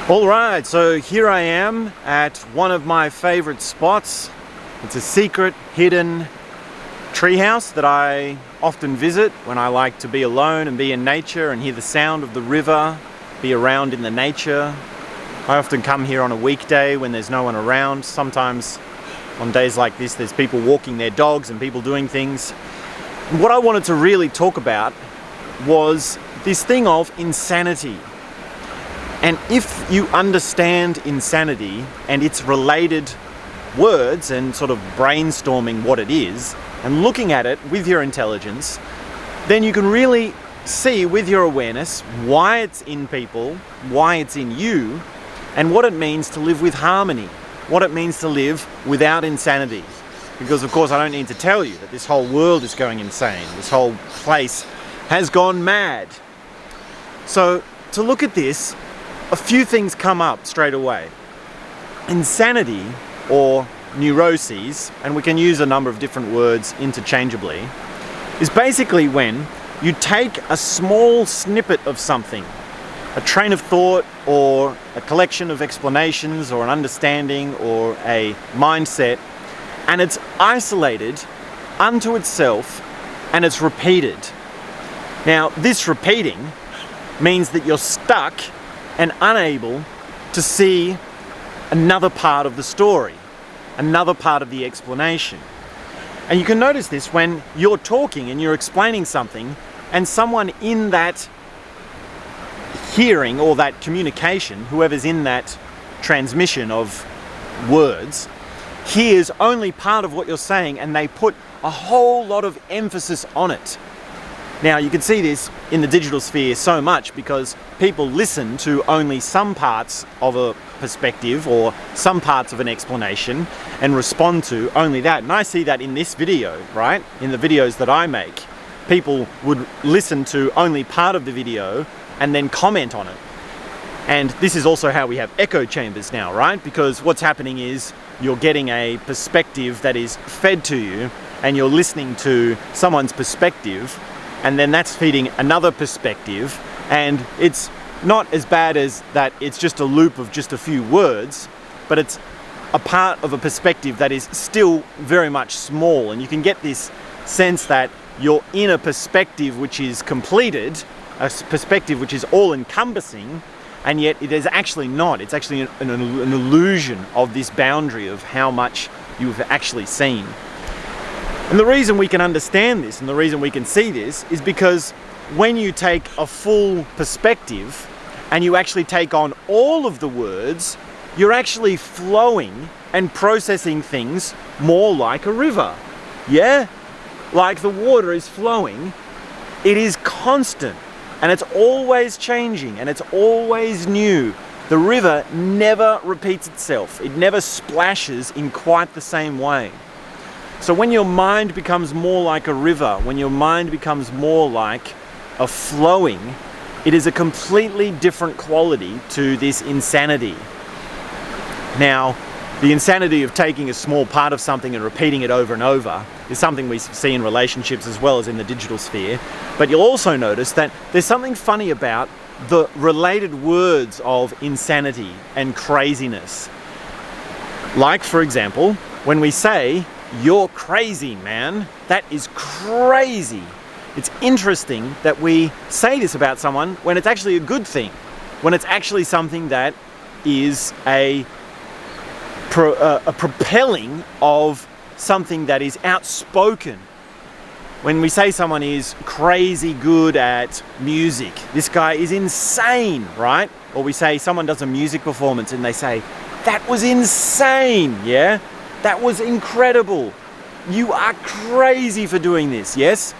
Alright, so here I am at one of my favorite spots. It's a secret, hidden treehouse that I often visit when I like to be alone and be in nature and hear the sound of the river, be around in the nature. I often come here on a weekday when there's no one around. Sometimes on days like this there's people walking their dogs and people doing things. And what I wanted to really talk about was this thing of insanity. And if you understand insanity and its related words and sort of brainstorming what it is and looking at it with your intelligence, then you can really see with your awareness why it's in people, why it's in you, and what it means to live with harmony, what it means to live without insanity. Because of course I don't need to tell you that this whole world is going insane. This whole place has gone mad. So to look at this, a few things come up straight away. Insanity, or neuroses, and we can use a number of different words interchangeably, is basically when you take a small snippet of something, a train of thought or a collection of explanations or an understanding or a mindset, and it's isolated unto itself and it's repeated. Now, this repeating means that you're stuck and unable to see another part of the story, another part of the explanation. And you can notice this when you're talking and you're explaining something and someone in that hearing or that communication, whoever's in that transmission of words, hears only part of what you're saying and they put a whole lot of emphasis on it. Now you can see this in the digital sphere so much because people listen to only some parts of a perspective or some parts of an explanation and respond to only that. And I see that in this video, right? In the videos that I make, people would listen to only part of the video and then comment on it. And this is also how we have echo chambers now, right? Because what's happening is you're getting a perspective that is fed to you and you're listening to someone's perspective, and then that's feeding another perspective, and it's not as bad as that it's just a loop of just a few words, but it's a part of a perspective that is still very much small, and you can get this sense that you're in a perspective which is completed, a perspective which is all-encompassing, and yet it is actually not. It's actually an illusion of this boundary of how much you've actually seen. And the reason we can understand this and the reason we can see this is because when you take a full perspective and you actually take on all of the words, you're actually flowing and processing things more like a river. Yeah? Like the water is flowing, it is constant and it's always changing and it's always new. The river never repeats itself. It never splashes in quite the same way. So when your mind becomes more like a river, when your mind becomes more like a flowing, it is a completely different quality to this insanity. Now, the insanity of taking a small part of something and repeating it over and over is something we see in relationships as well as in the digital sphere. But you'll also notice that there's something funny about the related words of insanity and craziness. Like, for example, when we say, "You're crazy, man. That is crazy." It's interesting that we say this about someone when it's actually a good thing, when it's actually something that is a propelling of something that is outspoken. When we say someone is crazy good at music, this guy is insane, right? Or we say someone does a music performance and they say, "That was insane, yeah? That was incredible. You are crazy for doing this," yes?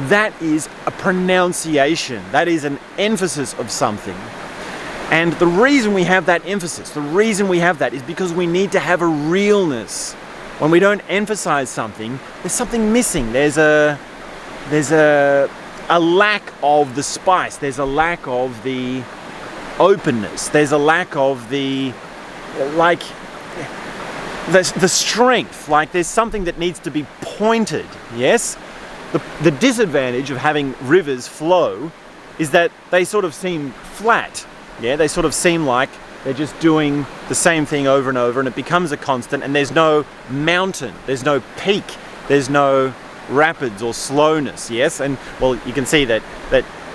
That is a pronunciation. That is an emphasis of something. And the reason we have that emphasis, the reason we have that is because we need to have a realness. When we don't emphasize something, there's something missing. There's a lack of the spice. There's a lack of the openness. There's a lack of the strength, like there's something that needs to be pointed, yes? The disadvantage of having rivers flow is that they sort of seem flat, yeah? They sort of seem like They're just doing the same thing over and over, and it becomes a constant, and there's no mountain, there's no peak, there's no rapids or slowness, yes? And well, you can see that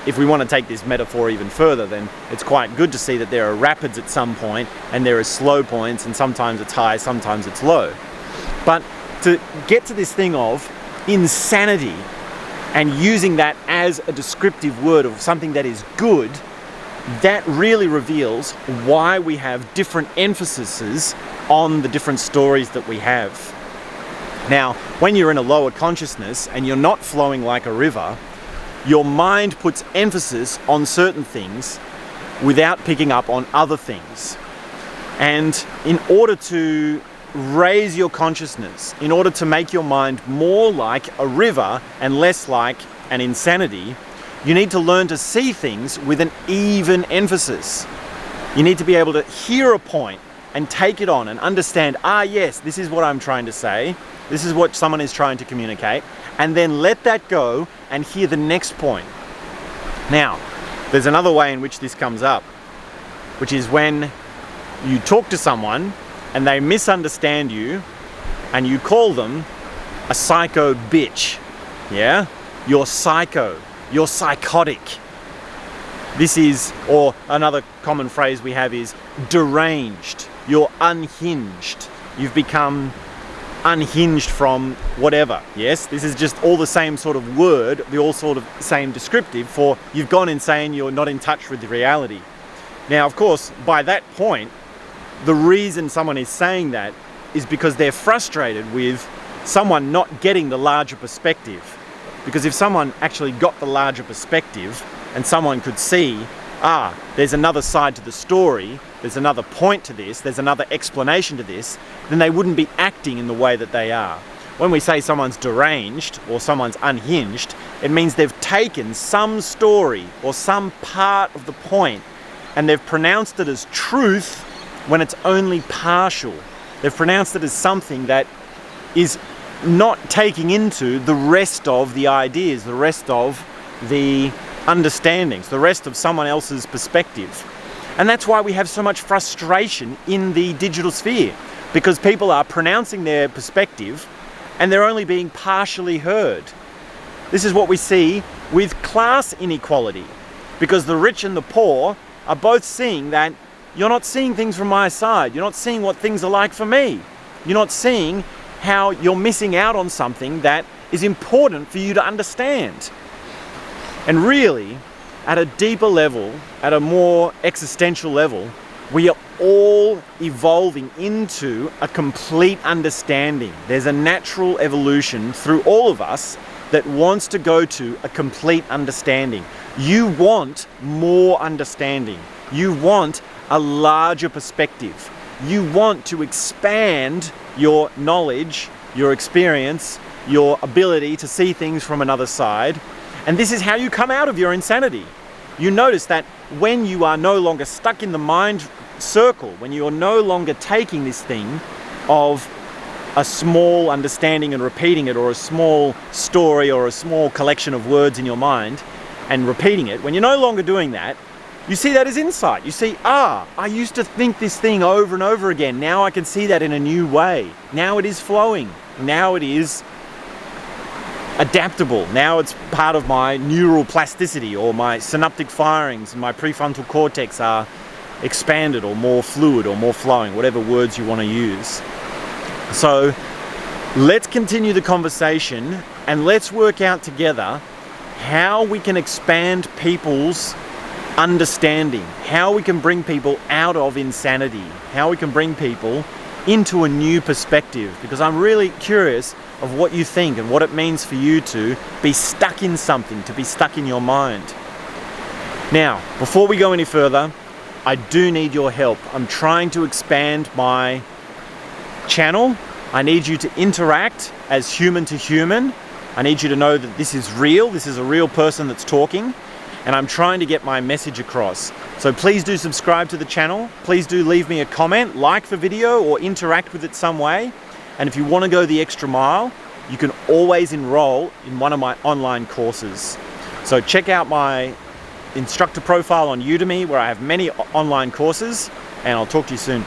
if we want to take this metaphor even further, then it's quite good to see that there are rapids at some point, and there are slow points, and sometimes it's high, sometimes it's low. But to get to this thing of insanity, and using that as a descriptive word of something that is good, that really reveals why we have different emphases on the different stories that we have. Now, when you're in a lower consciousness and you're not flowing like a river, your mind puts emphasis on certain things without picking up on other things. And in order to raise your consciousness, in order to make your mind more like a river and less like an insanity, you need to learn to see things with an even emphasis. You need to be able to hear a point and take it on and understand, yes, this is what I'm trying to say, this is what someone is trying to communicate, and then let that go and hear the next point. Now, there's another way in which this comes up, which is when you talk to someone and they misunderstand you and you call them a psycho bitch. Yeah? You're psycho. You're psychotic. This is, or another common phrase we have is deranged. You're unhinged. You've become unhinged from whatever. Yes, this is just all the same sort of word, the all sort of same descriptive for you've gone insane, you're not in touch with the reality. Now, of course, by that point, the reason someone is saying that is because they're frustrated with someone not getting the larger perspective. Because if someone actually got the larger perspective and someone could see, there's another side to the story, there's another point to this, there's another explanation to this, then they wouldn't be acting in the way that they are. When we say someone's deranged or someone's unhinged, it means they've taken some story or some part of the point and they've pronounced it as truth when it's only partial. They've pronounced it as something that is not taking into the rest of the ideas, the rest of the understandings, the rest of someone else's perspective. And that's why we have so much frustration in the digital sphere, because people are pronouncing their perspective and they're only being partially heard. This is what we see with class inequality, because the rich and the poor are both seeing that you're not seeing things from my side, you're not seeing what things are like for me, you're not seeing how you're missing out on something that is important for you to understand. And really, at a deeper level, at a more existential level, we are all evolving into a complete understanding. There's a natural evolution through all of us that wants to go to a complete understanding. You want more understanding. You want a larger perspective. You want to expand your knowledge, your experience, your ability to see things from another side. And this is how you come out of your insanity. You notice that when you are no longer stuck in the mind circle, when you are no longer taking this thing of a small understanding and repeating it, or a small story or a small collection of words in your mind and repeating it, when you're no longer doing that, you see that as insight. You see, I used to think this thing over and over again. Now I can see that in a new way. Now it is flowing. Now it is adaptable. Now it's part of my neural plasticity, or my synaptic firings and my prefrontal cortex are expanded or more fluid or more flowing, whatever words you want to use. So let's continue the conversation and let's work out together how we can expand people's understanding, how we can bring people out of insanity, how we can bring people into a new perspective, because I'm really curious of what you think and what it means for you to be stuck in something, to be stuck in your mind. Now, before we go any further, I do need your help. I'm trying to expand my channel. I need you to interact as human to human. I need you to know that this is real. This is a real person that's talking. And I'm trying to get my message across. So please do subscribe to the channel. Please do leave me a comment, like the video, or interact with it some way. And if you want to go the extra mile, you can always enroll in one of my online courses. So check out my instructor profile on Udemy, where I have many online courses. and I'll talk to you soon.